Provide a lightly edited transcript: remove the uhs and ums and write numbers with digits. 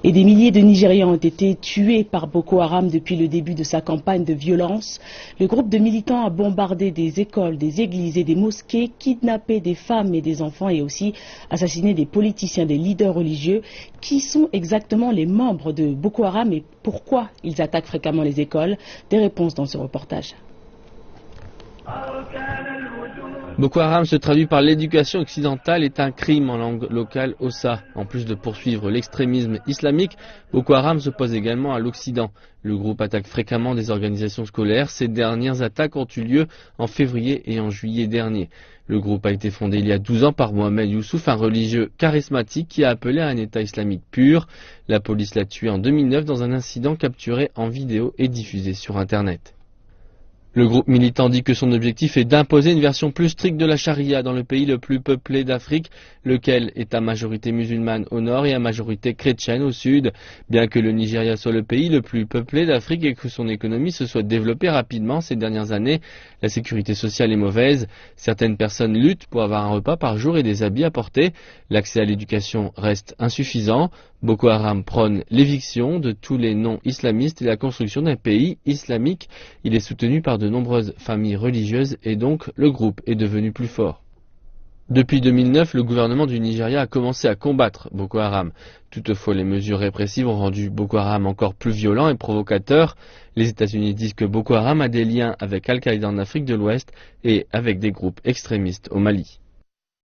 Et des milliers de Nigérians ont été tués par Boko Haram depuis le début de sa campagne de violence. Le groupe de militants a bombardé des écoles, des églises et des mosquées, kidnappé des femmes et des enfants et aussi assassiné des politiciens, des leaders religieux. Qui sont exactement les membres de Boko Haram et pourquoi ils attaquent fréquemment les écoles? Des réponses dans ce reportage. Boko Haram se traduit par l'éducation occidentale est un crime en langue locale Hausa. En plus de poursuivre l'extrémisme islamique, Boko Haram s'oppose également à l'Occident. Le groupe attaque fréquemment des organisations scolaires. Ces dernières attaques ont eu lieu en février et en juillet dernier. Le groupe a été fondé il y a 12 ans par Mohamed Youssouf, un religieux charismatique qui a appelé à un État islamique pur. La police l'a tué en 2009 dans un incident capturé en vidéo et diffusé sur Internet. Le groupe militant dit que son objectif est d'imposer une version plus stricte de la charia dans le pays le plus peuplé d'Afrique, lequel est à majorité musulmane au nord et à majorité chrétienne au sud. Bien que le Nigeria soit le pays le plus peuplé d'Afrique et que son économie se soit développée rapidement ces dernières années, la sécurité sociale est mauvaise. Certaines personnes luttent pour avoir un repas par jour et des habits à porter. L'accès à l'éducation reste insuffisant. Boko Haram prône l'éviction de tous les non-islamistes et la construction d'un pays islamique. Il est soutenu par de nombreuses familles religieuses et donc le groupe est devenu plus fort. Depuis 2009, le gouvernement du Nigeria a commencé à combattre Boko Haram. Toutefois, les mesures répressives ont rendu Boko Haram encore plus violent et provocateur. Les États-Unis disent que Boko Haram a des liens avec Al-Qaïda en Afrique de l'Ouest et avec des groupes extrémistes au Mali.